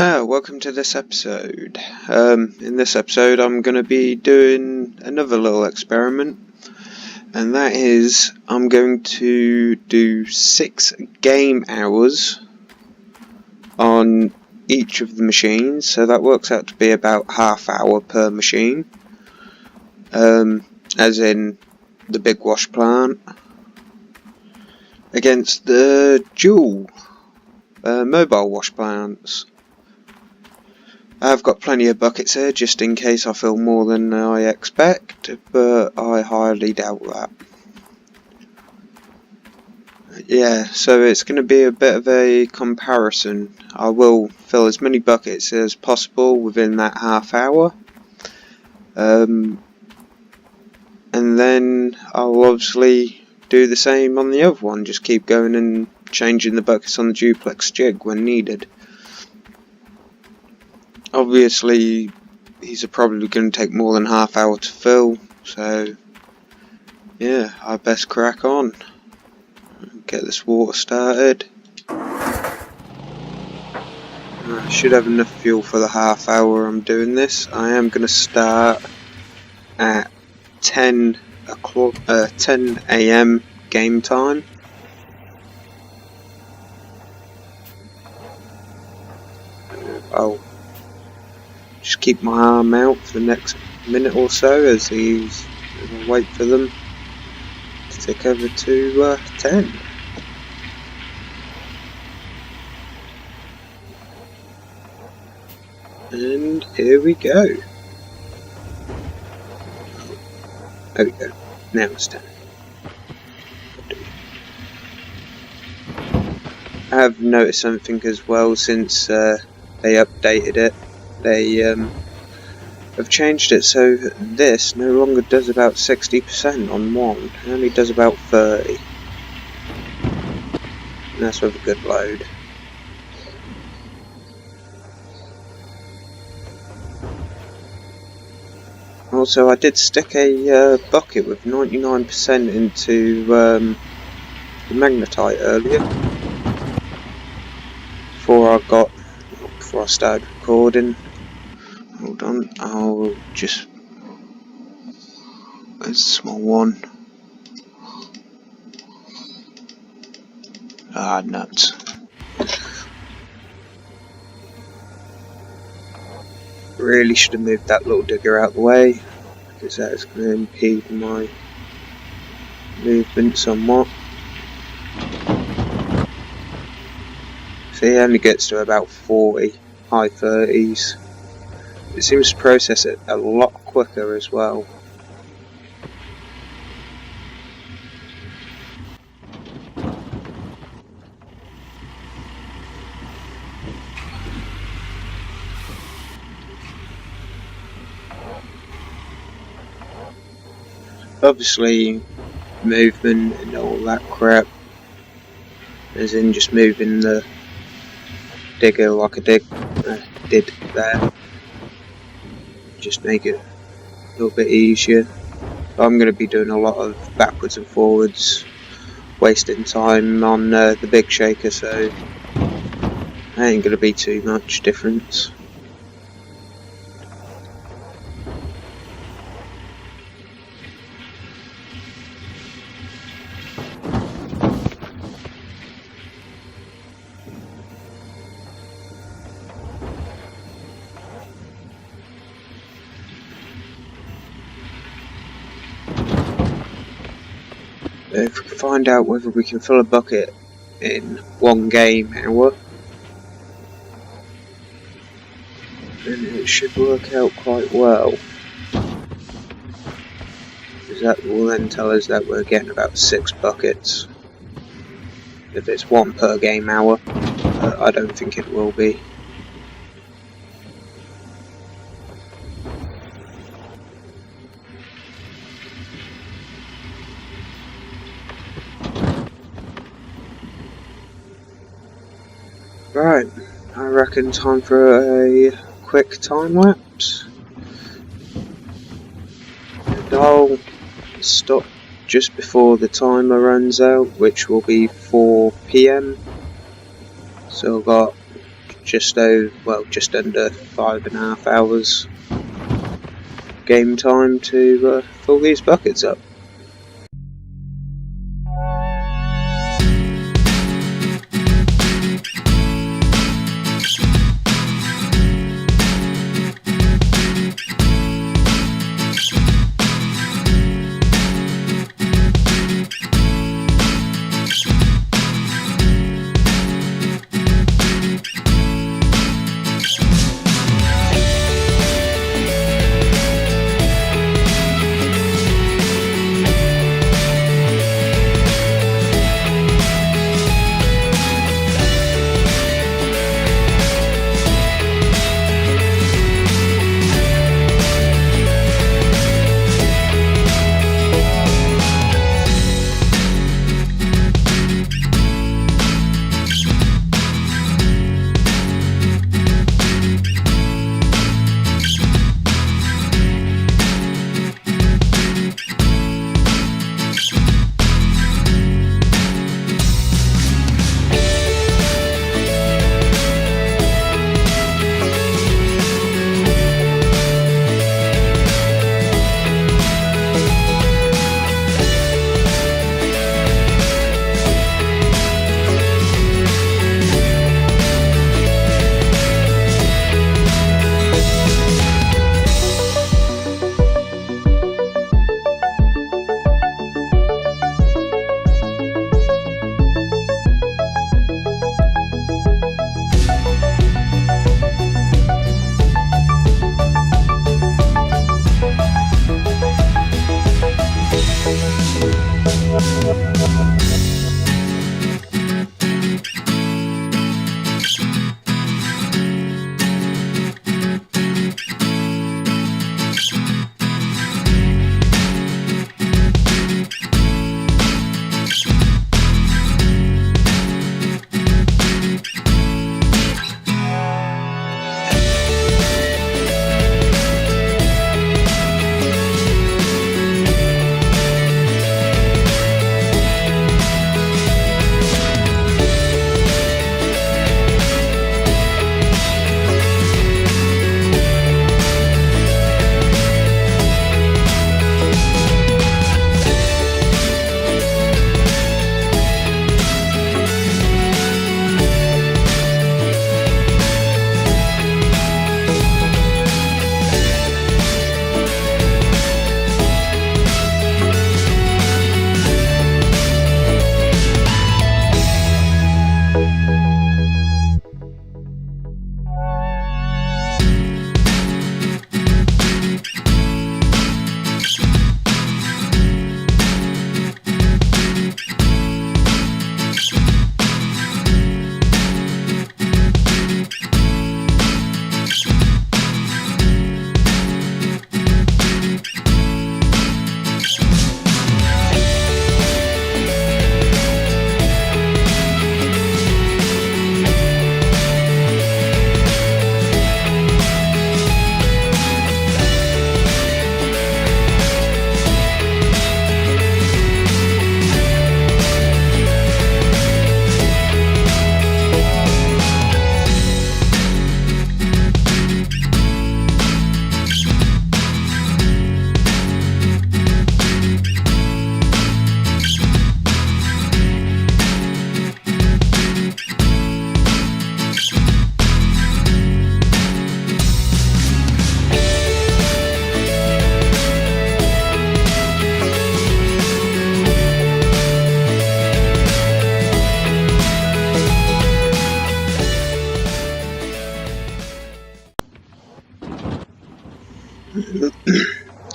Welcome to this episode. In this episode I'm going to be doing another little experiment, and that is I'm going to do 6 game hours on each of the machines, so that works out to be about half hour per machine, as in the big wash plant, against the Duel mobile wash plants. I've got plenty of buckets here just in case I fill more than I expect, but I highly doubt that. Yeah, so it's going to be a bit of a comparison. I will fill as many buckets as possible within that half hour, and then I'll obviously do the same on the other one, just keep going and changing the buckets on the duplex jig when needed. Obviously, these are probably going to take more than half hour to fill, so yeah, I best crack on. Get this water started. I should have enough fuel for the half hour I'm doing this. I am going to start at 10 AM game time. I'll just keep my arm out for the next minute or so as I wait for them to tick over to 10. And here we go. There we go. Now it's 10. I have noticed something as well since they updated it. They have changed it so this no longer does about 60% on one, it only does about 30%. And that's with a good load. Also, I did stick a bucket with 99% into the magnetite earlier before I started recording. Hold on, I'll just... There's a small one. Ah, nuts. Really should have moved that little digger out the way, because that is going to impede my movement somewhat. So he only gets to about 40, high 30s. It seems to process it a lot quicker as well. Obviously, movement and all that crap, as in just moving the digger like I did there, just make it a little bit easier. I'm going to be doing a lot of backwards and forwards, wasting time on the big shaker, so there ain't going to be too much difference. If we can find out whether we can fill a bucket in 1 game hour, then it should work out quite well, because that will then tell us that we're getting about 6 buckets. If it's 1 per game hour, I don't think it will be. Right, I reckon time for a quick time lapse. And I'll stop just before the timer runs out, which will be 4 PM. So I've got just under 5.5 hours game time to fill these buckets up.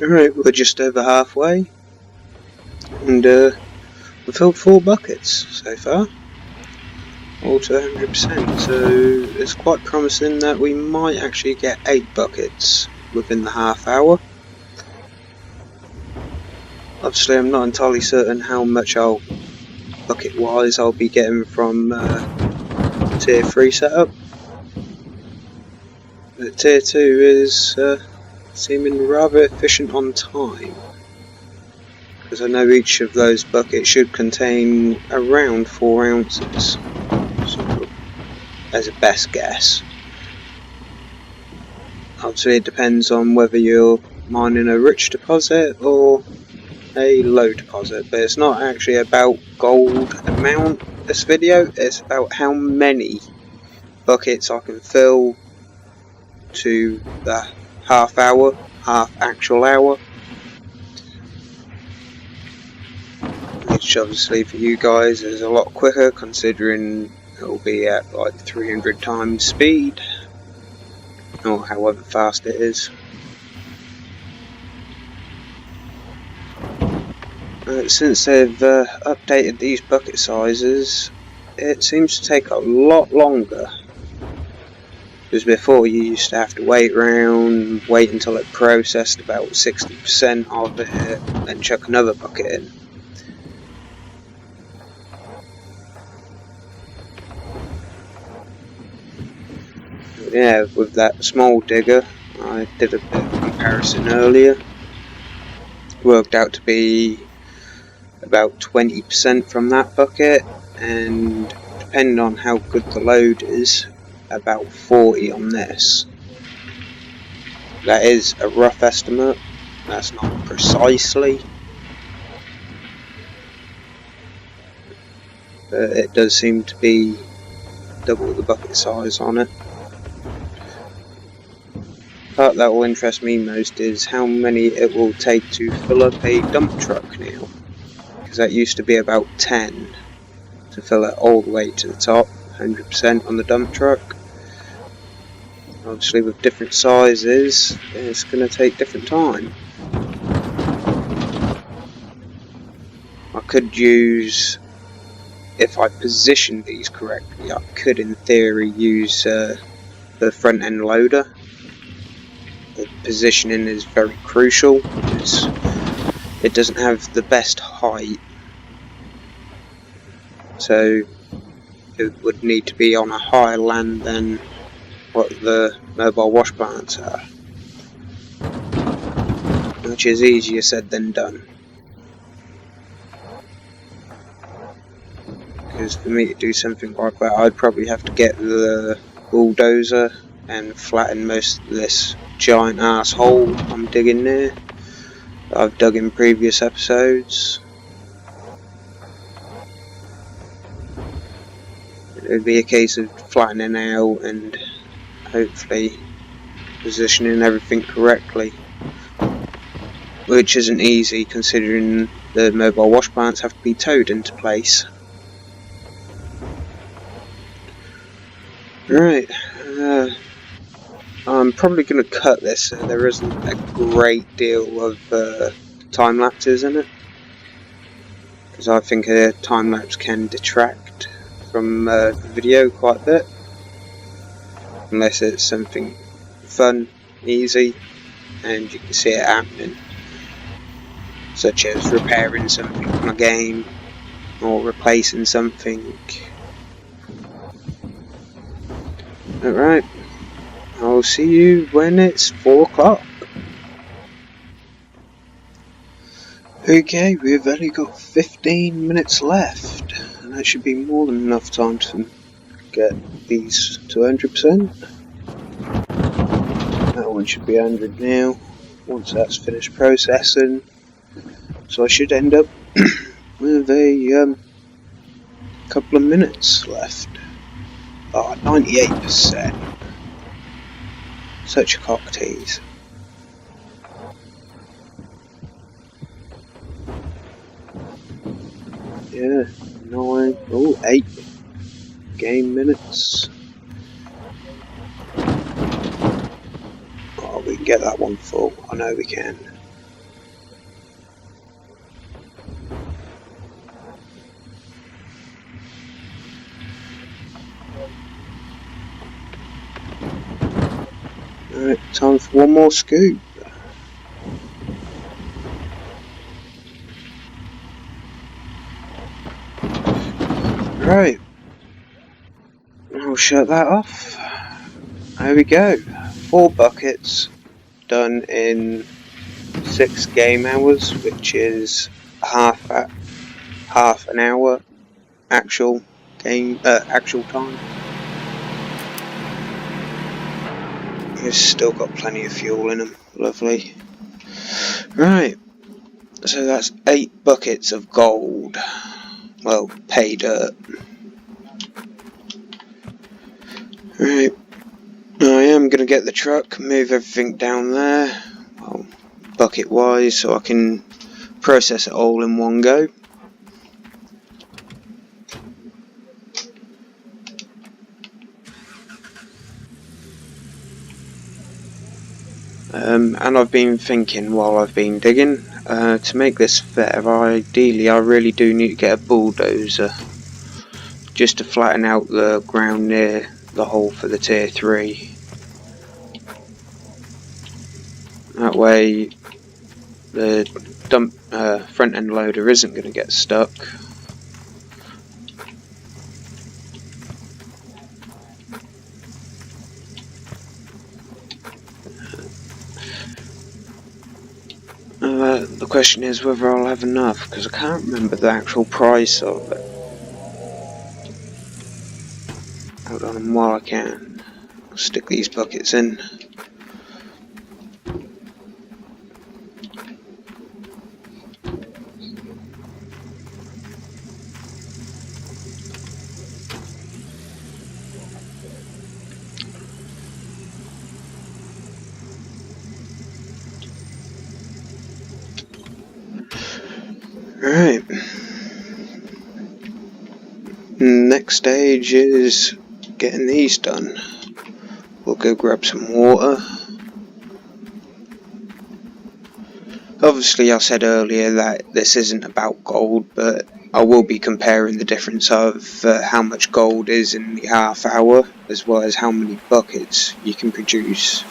Alright, we're just over halfway, and we've filled 4 buckets so far, all to 100%, so it's quite promising that we might actually get 8 buckets within the half hour. Obviously I'm not entirely certain how much bucket wise I'll be getting from tier 3 setup, but tier 2 is seeming rather efficient on time, because I know each of those buckets should contain around 4 ounces, so, as a best guess. Obviously it depends on whether you're mining a rich deposit or a low deposit, but it's not actually about gold amount this video, it's about how many buckets I can fill to the half actual hour, which obviously for you guys is a lot quicker considering it'll be at like 300 times speed or however fast it is. Since they've updated these bucket sizes, it seems to take a lot longer. Because before you used to have to wait until it processed about 60% of it, then chuck another bucket in. Yeah, with that small digger, I did a bit of comparison earlier. Worked out to be about 20% from that bucket, and depending on how good the load is, about 40 on this. That is a rough estimate, that's not precisely, but it does seem to be double the bucket size on it. The part that will interest me most is how many it will take to fill up a dump truck now, because that used to be about 10 to fill it all the way to the top, 100% on the dump truck. Obviously with different sizes, it's going to take different time. I could use, if I position these correctly, I could in theory use the front end loader. The positioning is very crucial because it doesn't have the best height, so it would need to be on a higher land than what the mobile wash plants are, which is easier said than done. Because for me to do something like that, I'd probably have to get the bulldozer and flatten most of this giant ass hole I'm digging there that I've dug in previous episodes. It would be a case of flattening out and hopefully positioning everything correctly, which isn't easy considering the mobile wash plants have to be towed into place. Right, I'm probably going to cut this so there isn't a great deal of time lapses in it, because I think a time lapse can detract from the video quite a bit, unless it's something fun, easy, and you can see it happening, such as repairing something on a game or replacing something. Alright, I'll see you when it's 4 o'clock. Okay, we've only got 15 minutes left, and that should be more than enough time to get these to 100%. That one should be 100 now, once that's finished processing. So I should end up with a couple of minutes left. Oh, 98%. Such a cock tease. Yeah, 8 game minutes. Oh, we can get that one full. I know we can. Alright, time for one more scoop. Right, I'll shut that off. There we go. 4 buckets done in 6 game hours, which is half an hour actual time. They've still got plenty of fuel in them. Lovely. Right, so that's 8 buckets of gold. Well, pay dirt. Right, I am going to get the truck, move everything down there, well, bucket wise, so I can process it all in one go. And I've been thinking while I've been digging, to make this fair, ideally I really do need to get a bulldozer just to flatten out the ground near the hole for the tier 3. That way the front end loader isn't going to get stuck. The question is whether I'll have enough, because I can't remember the actual price of it. Hold on, and while I can, I'll stick these buckets in. Right. Next stage is getting these done. We'll go grab some water. Obviously I said earlier that this isn't about gold, but I will be comparing the difference of how much gold is in the half hour, as well as how many buckets you can produce.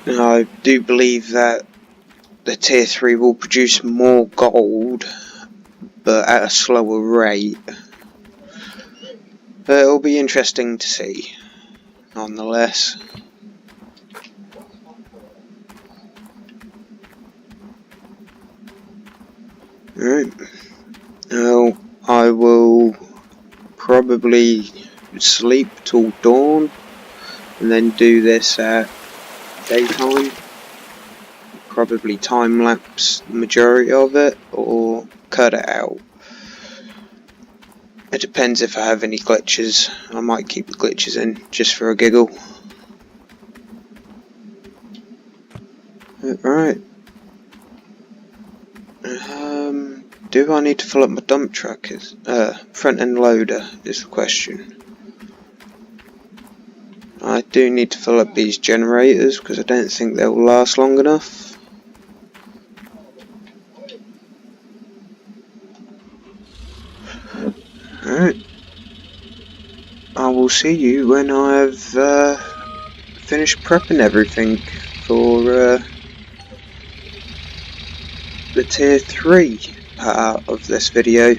Now, I do believe that the tier 3 will produce more gold, but at a slower rate. But it'll be interesting to see, nonetheless. Alright, now I will probably sleep till dawn, and then do this at daytime. Probably time lapse the majority of it, or cut it out. It depends if I have any glitches. I might keep the glitches in just for a giggle. Right. Do I need to fill up my dump truck? Front end loader is the question. I do need to fill up these generators because I don't think they'll last long enough. Alright. I will see you when I've finished prepping everything for the tier 3 part of this video.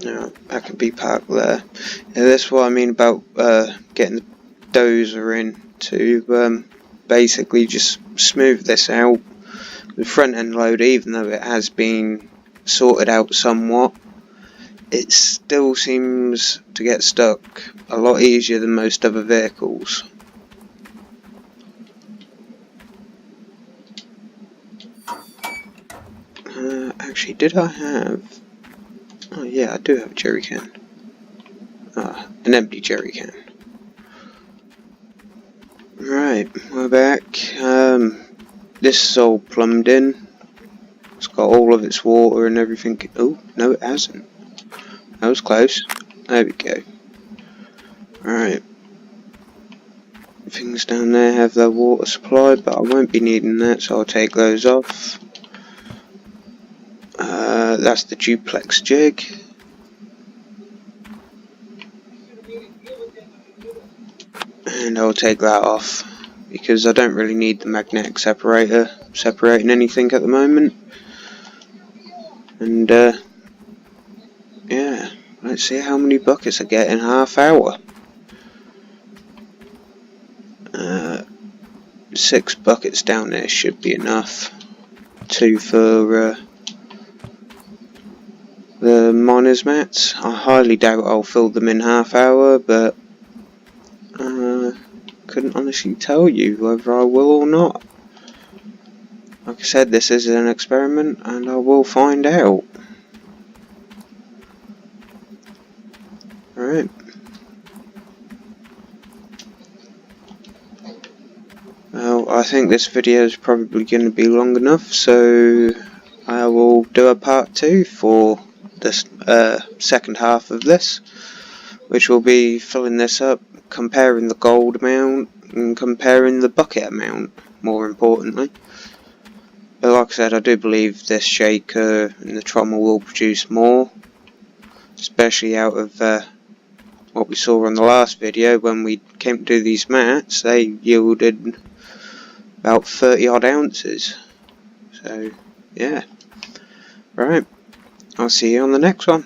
Now, that can be parked there. Yeah, that's what I mean about getting the dozer in to basically just smooth this out. The front end loader, even though it has been sorted out somewhat, it still seems to get stuck a lot easier than most other vehicles. Actually, did I have... Oh yeah, I do have a jerry can. An empty jerry can. Right, we're back. This is all plumbed in. It's got all of its water and everything. Oh, no it hasn't. That was close. There we go. Right. Things down there have their water supply, but I won't be needing that, so I'll take those off. That's the duplex jig. And I'll take that off because I don't really need the magnetic separator separating anything at the moment. And yeah, let's see how many buckets I get in half hour. 6 buckets down there should be enough. 2 for the miners mats. I highly doubt I'll fill them in half hour, but couldn't honestly tell you whether I will or not. Like I said, this is an experiment and I will find out. Alright. Well, I think this video is probably going to be long enough, so I will do a part 2 for this second half of this, which will be filling this up, comparing the gold amount and comparing the bucket amount, more importantly. But like I said, I do believe this shaker and the trommel will produce more, especially out of what we saw on the last video when we came to do these mats. They yielded about 30 odd ounces. So yeah, right, I'll see you on the next one.